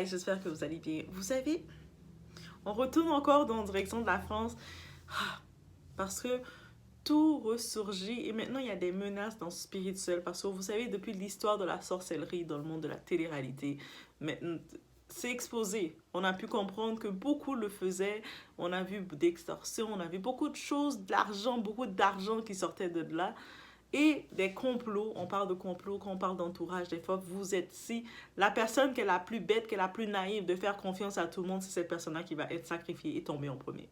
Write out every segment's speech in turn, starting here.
J'espère que vous allez bien. Vous savez, on retourne encore dans la direction de la France parce que tout ressurgit et maintenant il y a des menaces dans le spirituel parce que vous savez, depuis l'histoire de la sorcellerie dans le monde de la télé-réalité, maintenant c'est exposé. On a pu comprendre que beaucoup le faisaient. On a vu d'extorsion, on a vu beaucoup de choses, beaucoup d'argent qui sortait de là. Et des complots, on parle de complots, quand on parle d'entourage, des fois, vous êtes si la personne qui est la plus bête, qui est la plus naïve de faire confiance à tout le monde, c'est cette personne-là qui va être sacrifiée et tomber en premier.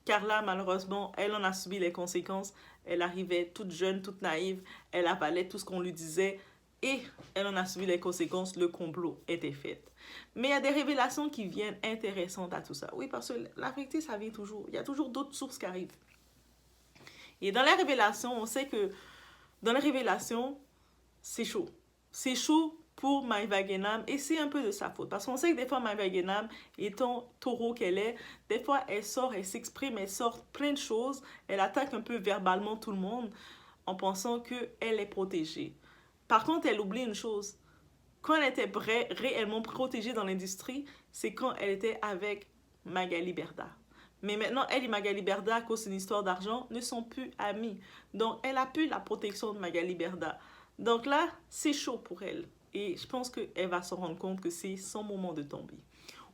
Carla, malheureusement, elle en a subi les conséquences. Elle arrivait toute jeune, toute naïve, elle avalait tout ce qu'on lui disait et elle en a subi les conséquences, le complot était fait. Mais il y a des révélations qui viennent intéressantes à tout ça. Oui, parce que la vérité, ça vient toujours. Il y a toujours d'autres sources qui arrivent. Et dans les révélations, on sait que dans les révélations, c'est chaud. C'est chaud pour Maïva Genam et c'est un peu de sa faute. Parce qu'on sait que des fois, Maïva Genam, étant taureau qu'elle est, des fois, elle sort, elle s'exprime, elle sort plein de choses. Elle attaque un peu verbalement tout le monde en pensant qu'elle est protégée. Par contre, elle oublie une chose. Quand elle était réellement protégée dans l'industrie, c'est quand elle était avec Magali Berda. Mais maintenant, elle et Magali Berda, à cause d'une histoire d'argent, ne sont plus amies. Donc, elle a plus la protection de Magali Berda. Donc là, c'est chaud pour elle. Et je pense qu'elle va se rendre compte que c'est son moment de tomber.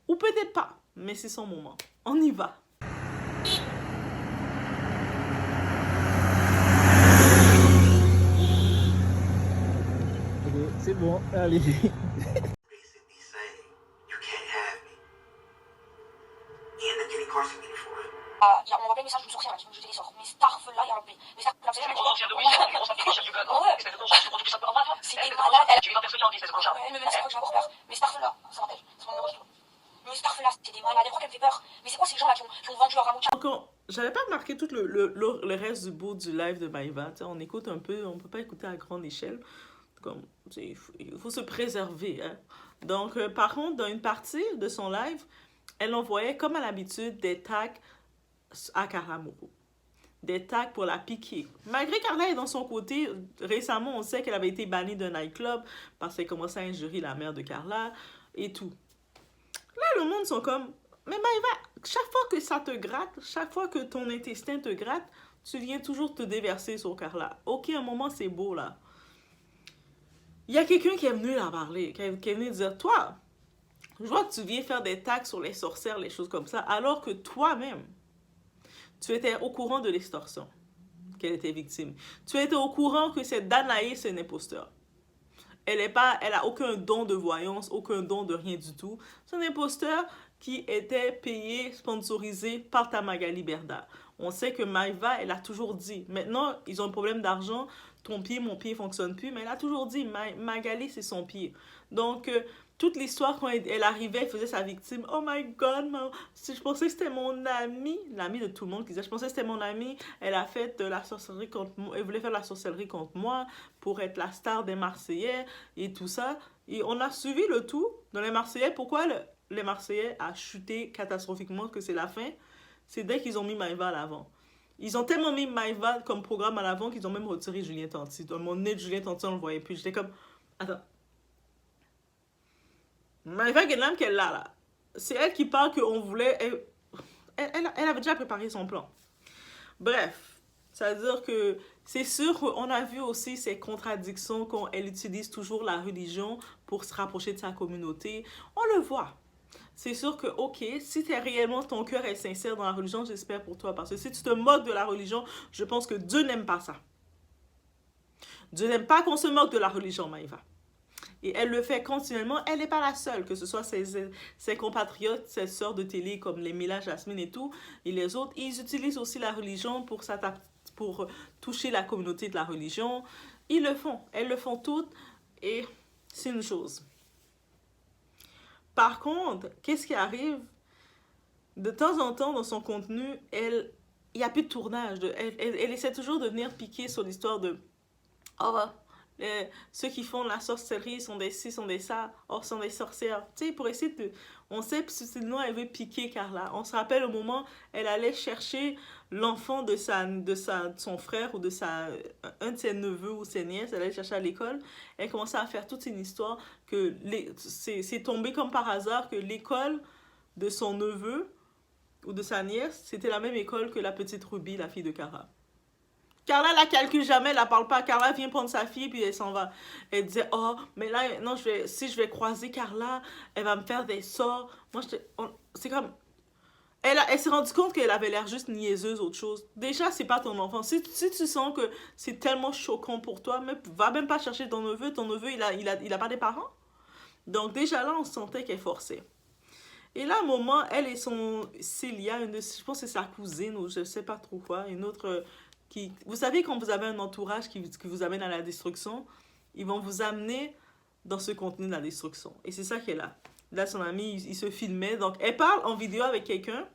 Ou peut-être pas, mais c'est son moment. On y va. C'est bon, allez. On m'envoie plein de messages de sorcières là, qui vont me jeter des sorts. Mais Starf là, il y a un mais Starf là, c'est des malades. J'ai vu 20 personnes qui ont dit, c'est ce clochard. Elle me menace, je crois que j'ai encore peur. Mais Starf là, ça m'appelle, c'est mon numéro de tout. Mais Starf là, c'est des malades. Je crois qu'elle me fait peur. Mais c'est quoi ces gens là qui ont vendu leur amour? Encore, j'avais pas marqué tout le reste du bout du live de Maïva. On écoute un peu, on peut pas écouter à grande échelle. Comme, il faut se préserver. Hein. Donc, par contre, dans une partie de son live, elle envoyait, comme à l'habitude, des tags à Carla Moreau. Des tags pour la piquer. Malgré Carla est dans son côté, récemment, on sait qu'elle avait été bannie d'un nightclub parce qu'elle commençait à injurer la mère de Carla et tout. Là, le monde sont comme, mais Maïva, chaque fois que ça te gratte, chaque fois que ton intestin te gratte, tu viens toujours te déverser sur Carla. Ok, un moment, c'est beau, là. Il y a quelqu'un qui est venu la parler, qui est venu dire, toi, je vois que tu viens faire des tags sur les sorcières, les choses comme ça, alors que toi-même, tu étais au courant de l'extorsion, qu'elle était victime. Tu étais au courant que cette Danaïs est un imposteur. Elle a aucun don de voyance, aucun don de rien du tout. C'est un imposteur qui était payé, sponsorisé par ta Magali Berda. On sait que Maïva, elle a toujours dit, maintenant, ils ont un problème d'argent, ton pied, mon pied fonctionne plus, mais elle a toujours dit, Magali, c'est son pied. Donc, toute l'histoire, quand elle arrivait, elle faisait sa victime. Oh my God, je pensais que c'était mon amie, l'amie de tout le monde qui disait, je pensais que c'était mon amie, elle a fait de la sorcellerie contre moi, elle voulait faire de la sorcellerie contre moi pour être la star des Marseillais et tout ça. Et on a suivi le tout dans les Marseillais. Pourquoi les Marseillais a chuté catastrophiquement que c'est la fin? C'est dès qu'ils ont mis Maïva à l'avant. Ils ont tellement mis Maïva comme programme à l'avant qu'ils ont même retiré Julien Tanti. Dans mon nez de Julien Tanti, on le voyait plus. J'étais comme, attends. Maïva Genam qu'elle a là, c'est elle qui parle qu'on voulait... Elle avait déjà préparé son plan. Bref, ça veut dire que c'est sûr qu'on a vu aussi ces contradictions quand elle utilise toujours la religion pour se rapprocher de sa communauté. On le voit. C'est sûr que, ok, si t'es réellement, ton cœur est sincère dans la religion, j'espère pour toi. Parce que si tu te moques de la religion, je pense que Dieu n'aime pas ça. Dieu n'aime pas qu'on se moque de la religion, Maïva. Et elle le fait continuellement. Elle n'est pas la seule, que ce soit ses compatriotes, ses sœurs de télé comme les Mila, Jasmine et tout, et les autres. Ils utilisent aussi la religion pour toucher la communauté de la religion. Ils le font. Elles le font toutes. Et c'est une chose. Par contre, qu'est-ce qui arrive? De temps en temps, dans son contenu, il n'y a plus de tournage. Elle essaie toujours de venir piquer sur l'histoire de... Oh, Ceux qui font la sorcellerie sont des ci, sont des ça, or sont des sorcières. Tu sais, pour essayer de... On sait subtilement elle veut piquer Carla. On se rappelle au moment elle allait chercher l'enfant de son frère ou un de ses neveux ou ses nièces. Elle allait chercher à l'école. Elle commençait à faire toute une histoire que c'est tombé comme par hasard que l'école de son neveu ou de sa nièce, c'était la même école que la petite Ruby, la fille de Cara. Carla la calcule jamais, elle la parle pas. Carla vient prendre sa fille puis elle s'en va. Elle disait oh mais là non si je vais croiser Carla, elle va me faire des sorts. Moi c'est comme elle s'est rendue compte qu'elle avait l'air juste niaiseuse autre chose. Déjà c'est pas ton enfant. Si tu sens que c'est tellement choquant pour toi, va même pas chercher ton neveu. Ton neveu il a pas des parents. Donc déjà là on sentait qu'elle forçait. Et là, à un moment, elle et son Célia, je pense que c'est sa cousine ou je sais pas trop quoi, une autre qui... Vous savez, quand vous avez un entourage qui vous amène à la destruction, ils vont vous amener dans ce contenu de la destruction. Et c'est ça qu'elle a. Là, son ami, il se filmait. Donc, elle parle en vidéo avec quelqu'un.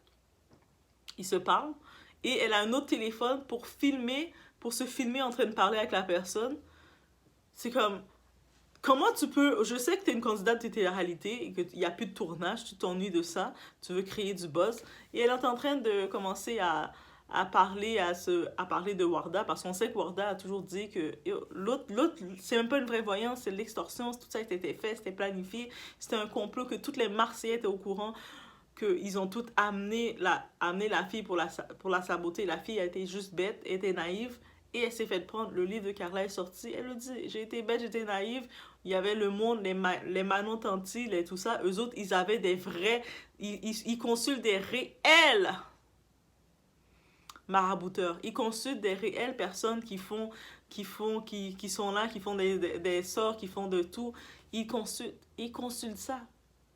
Ils se parlent. Et elle a un autre téléphone pour se filmer en train de parler avec la personne. C'est comme... Comment tu peux... Je sais que tu es une candidate de télé-réalité et qu'il n'y a plus de tournage, tu t'ennuies de ça, tu veux créer du buzz. Et elle est en train de commencer à parler de Warda parce qu'on sait que Warda a toujours dit que l'autre c'est même pas une vraie voyance, c'est de l'extorsion, tout ça a été fait, c'était planifié, c'était un complot que toutes les Marseillais étaient au courant qu'ils ont toutes amené la fille pour la saboter. La fille a été juste bête, elle était naïve. Et elle s'est fait prendre. Le livre de Carla est sorti. Elle le dit. J'ai été bête, j'étais naïve. Il y avait le monde, les Manon Tanti, tout ça. Eux autres, ils avaient des vrais... Ils consultent des réels marabouteurs. Ils consultent des réelles personnes qui sont là, qui font des sorts, qui font de tout. Ils consultent ça.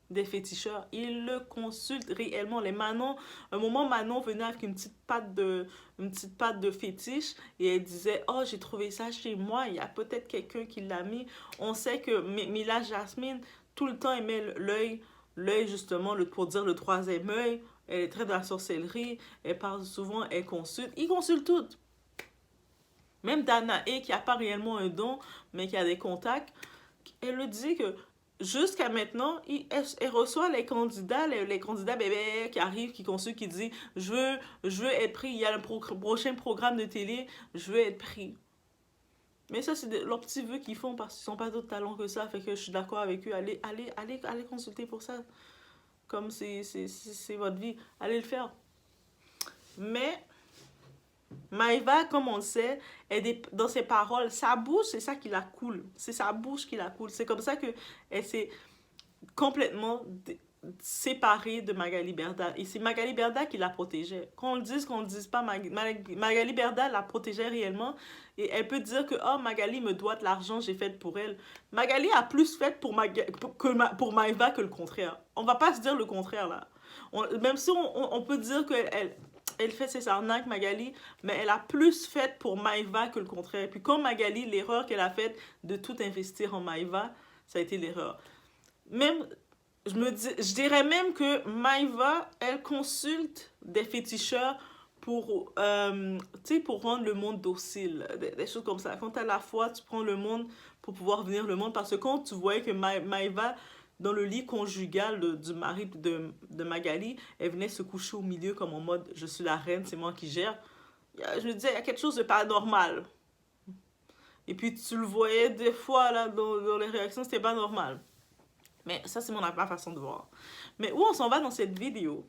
Des féticheurs. Ils le consultent réellement. Les Manon, un moment, Manon venait avec une petite patte de fétiche et elle disait oh, j'ai trouvé ça chez moi, il y a peut-être quelqu'un qui l'a mis. On sait que Mila Jasmine, tout le temps, elle met l'œil justement, pour dire le troisième œil. Elle est très dans la sorcellerie, elle parle souvent, elle consulte. Ils consultent toutes. Même Danae, qui n'a pas réellement un don, mais qui a des contacts, elle le dit que jusqu'à maintenant, elle reçoit les candidats bébés qui arrivent, qui consultent, qui disent je veux être pris, il y a le prochain programme de télé, je veux être pris. Mais ça, c'est leurs petits vœux qu'ils font parce qu'ils n'ont pas d'autres talents que ça. Fait que je suis d'accord avec eux. Allez consulter pour ça. Comme c'est votre vie. Allez le faire. Mais Maïva, comme on le sait, dans ses paroles, sa bouche, c'est ça qui la coule. C'est sa bouche qui la coule. C'est comme ça qu'elle s'est complètement séparée de Magali Berda. Et c'est Magali Berda qui la protégeait. Qu'on le dise pas, Magali Berda la protégeait réellement. Et elle peut dire que oh, Magali me doit de l'argent, j'ai fait pour elle. Magali a plus fait pour Maïva que le contraire. On va pas se dire le contraire là. Même si on peut dire qu'elle fait ses arnaques, Magali, mais elle a plus fait pour Maïva que le contraire. Et puis comme Magali, l'erreur qu'elle a faite de tout investir en Maïva, ça a été l'erreur. Même, je dirais même que Maïva, elle consulte des féticheurs pour rendre le monde docile, des choses comme ça. Quand tu as la foi, tu prends le monde pour pouvoir venir le monde. Parce que quand tu voyais que Maïva, dans le lit conjugal du mari de Magali, elle venait se coucher au milieu comme en mode je suis la reine, c'est moi qui gère. Je me disais, il y a quelque chose de pas normal. Et puis tu le voyais des fois là dans les réactions, c'était pas normal. Mais ça, c'est ma façon de voir. Mais où on s'en va dans cette vidéo,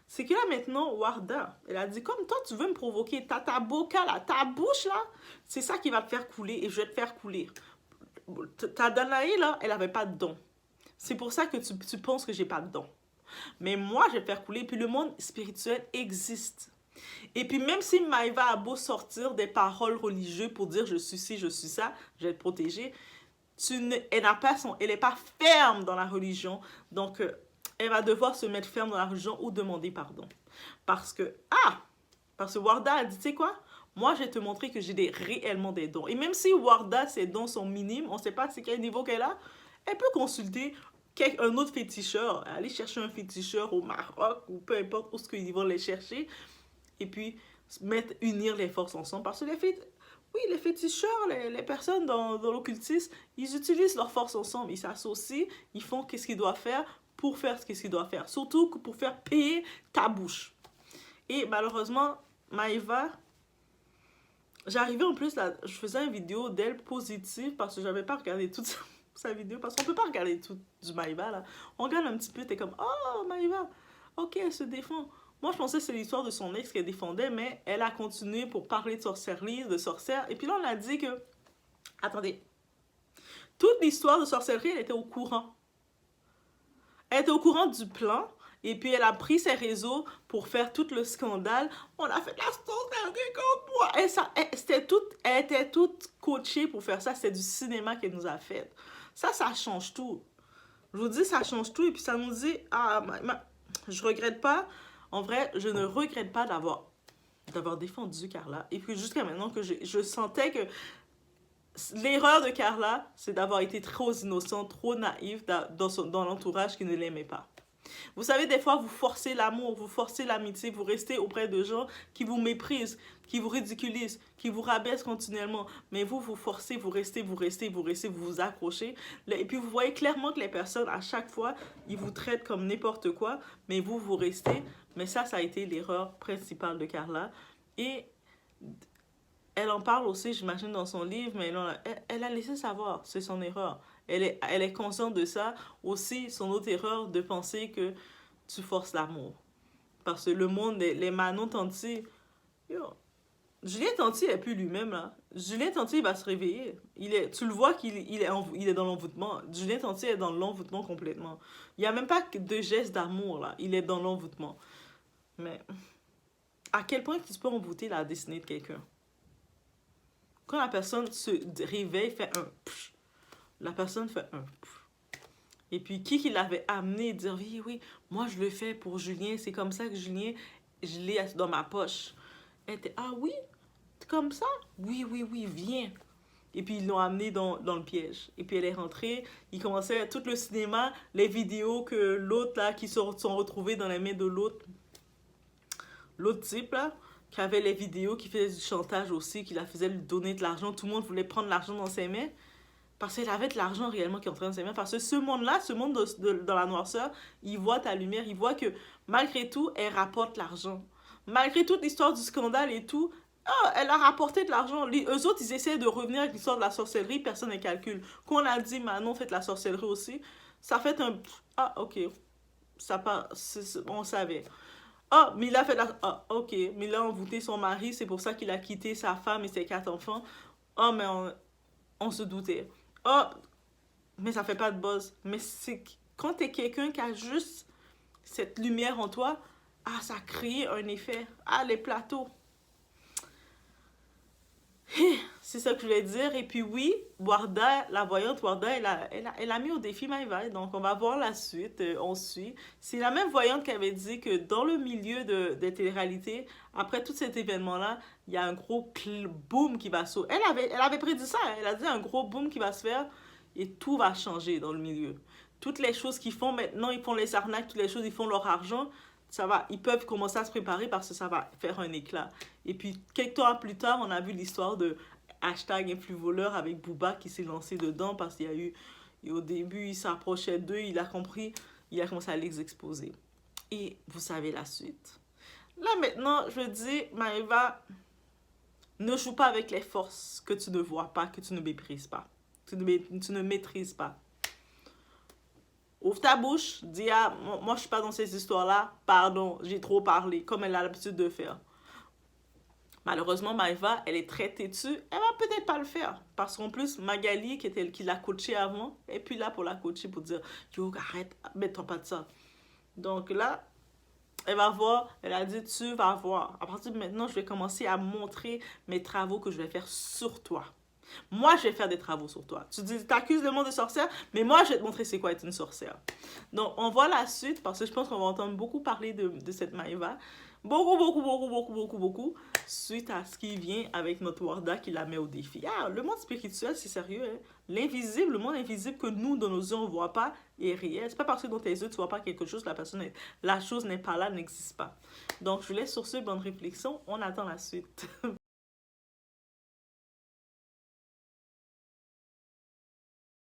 c'est que là maintenant, Warda, elle a dit comme toi, tu veux me provoquer, ta boca là, ta bouche là, c'est ça qui va te faire couler et je vais te faire couler. Ta Danae là, elle avait pas de don. C'est pour ça que tu penses que j'ai pas de don. Mais moi, je vais te faire couler. Puis le monde spirituel existe. Et puis même si Maïva a beau sortir des paroles religieuses pour dire je suis ci, je suis ça, je vais te protéger, elle n'est pas ferme dans la religion. Donc, elle va devoir se mettre ferme dans la religion ou demander pardon. Parce que Warda a dit, tu sais quoi? Moi, je vais te montrer que j'ai réellement des dons. Et même si Warda, ses dons sont minimes, on ne sait pas c'est quel niveau qu'elle a, elle peut consulter un autre féticheur, aller chercher un féticheur au Maroc ou peu importe où ils vont les chercher et puis unir les forces ensemble. Parce que Oui, les féticheurs, les personnes dans l'occultisme, ils utilisent leurs forces ensemble. Ils s'associent, ils font ce qu'ils doivent faire pour faire ce qu'ils doivent faire. Surtout pour faire payer ta bouche. Et malheureusement, Maëva, j'arrivais en plus, là, je faisais une vidéo d'elle positive parce que j'avais pas regardé toute sa vidéo. Parce qu'on peut pas regarder tout du Maëva, là. On regarde un petit peu, t'es comme, oh, Maëva, ok, elle se défend. Moi, je pensais que c'est l'histoire de son ex qu'elle défendait, mais elle a continué pour parler de sorcellerie, de sorcière. Et puis là, on a dit que, attendez, toute l'histoire de sorcellerie, elle était au courant. Elle était au courant du plan. Et puis, elle a pris ses réseaux pour faire tout le scandale. On a fait de la sorcellerie contre moi. Elle était toute coachée pour faire ça. C'était du cinéma qu'elle nous a fait. Ça change tout. Je vous dis, ça change tout. Et puis, ça nous dit, ah, je regrette pas. En vrai, je ne regrette pas d'avoir défendu Carla. Et puis, jusqu'à maintenant, que je sentais que l'erreur de Carla, c'est d'avoir été trop innocente, trop naïve dans l'entourage qui ne l'aimait pas. Vous savez, des fois, vous forcez l'amour, vous forcez l'amitié, vous restez auprès de gens qui vous méprisent, qui vous ridiculisent, qui vous rabaissent continuellement. Mais vous forcez, vous restez, vous vous accrochez. Et puis, vous voyez clairement que les personnes, à chaque fois, ils vous traitent comme n'importe quoi, mais vous restez. Mais ça a été l'erreur principale de Carla. Et elle en parle aussi, j'imagine, dans son livre, mais elle a laissé savoir, c'est son erreur. Elle est consciente de ça. Aussi, son autre erreur de penser que tu forces l'amour. Parce que le monde, les Manon Tanti, Julien Tanti n'est plus lui-même, là. Julien Tanti, il va se réveiller. Tu le vois qu'il est dans l'envoûtement. Julien Tanti est dans l'envoûtement complètement. Il n'y a même pas de geste d'amour, là. Il est dans l'envoûtement. Mais à quel point tu peux envoûter la destinée de quelqu'un? Quand la personne se réveille, fait un pff, la personne fait un pff. Et puis, qui l'avait amené dire, oui, oui, moi je le fais pour Julien, c'est comme ça que Julien, je l'ai dans ma poche. Elle était, ah oui, comme ça? Oui, oui, oui, viens. Et puis, ils l'ont amené dans le piège. Et puis, elle est rentrée, il commençait tout le cinéma, les vidéos que l'autre, là, qui sont retrouvées dans les mains de l'autre type, là, qui avait les vidéos, qui faisait du chantage aussi, qui la faisait lui donner de l'argent. Tout le monde voulait prendre l'argent dans ses mains. Parce qu'elle avait de l'argent réellement qui est en train de ses mains. Parce que ce monde-là, ce monde dans la noirceur, il voit ta lumière, il voit que malgré tout, elle rapporte l'argent. Malgré toute l'histoire du scandale et tout, elle a rapporté de l'argent. Eux autres, ils essaient de revenir avec l'histoire de la sorcellerie, personne ne calcule. Quand on a dit, Manon fait de la sorcellerie aussi, ça fait un... Ah, ok. Ça part... on savait. Ah, Mila fait de la... Ah, ok. Mila a envoûté son mari, c'est pour ça qu'il a quitté sa femme et ses 4 enfants. Ah, mais on se doutait. Oh, mais ça fait pas de buzz. Mais c'est quand t'es quelqu'un qui a juste cette lumière en toi, ah, ça crée un effet. Ah, les plateaux. C'est ça que je voulais dire. Et puis oui, Warda, la voyante Warda, elle a mis au défi Maëva. Donc on va voir la suite, on suit. C'est la même voyante qui avait dit que dans le milieu des télé-réalités, après tout cet événement-là, il y a un gros boom qui va se... Elle avait prédit ça, elle a dit un gros boom qui va se faire et tout va changer dans le milieu. Toutes les choses qu'ils font maintenant, ils font les arnaques, toutes les choses, ils font leur argent. Ça va, ils peuvent commencer à se préparer parce que ça va faire un éclat. Et puis, quelques temps plus tard, on a vu l'histoire de hashtag influvoleur avec Booba qui s'est lancé dedans parce qu'il y a eu, et au début, il s'approchait d'eux, il a compris, il a commencé à les exposer. Et vous savez la suite. Là, maintenant, je dis, Maëva, ne joue pas avec les forces que tu ne vois pas, que tu ne méprises pas. Tu ne maîtrises pas. Ouvre ta bouche, dis ah, moi je suis pas dans ces histoires-là, pardon, j'ai trop parlé, comme elle a l'habitude de faire. Malheureusement, Maëva, elle est très têtue, elle va peut-être pas le faire. Parce qu'en plus, Magali, qui l'a coachée avant, est puis là pour la coacher, pour dire, yo, arrête, mets-toi pas de ça. Donc là, elle va voir, elle a dit, tu vas voir. À partir de maintenant, je vais commencer à montrer mes travaux que je vais faire sur toi. Moi, je vais faire des travaux sur toi. Tu t'accuses le monde de sorcière, mais moi, je vais te montrer c'est quoi être une sorcière. Donc, on voit la suite, parce que je pense qu'on va entendre beaucoup parler de cette Maëva. Beaucoup, suite à ce qui vient avec notre Warda qui la met au défi. Ah, le monde spirituel, c'est sérieux, hein? L'invisible, le monde invisible que nous, dans nos yeux, on ne voit pas, est réel. C'est pas parce que dans tes yeux, tu vois pas quelque chose, la chose n'est pas là, n'existe pas. Donc, je vous laisse sur ce, bonne réflexion. On attend la suite.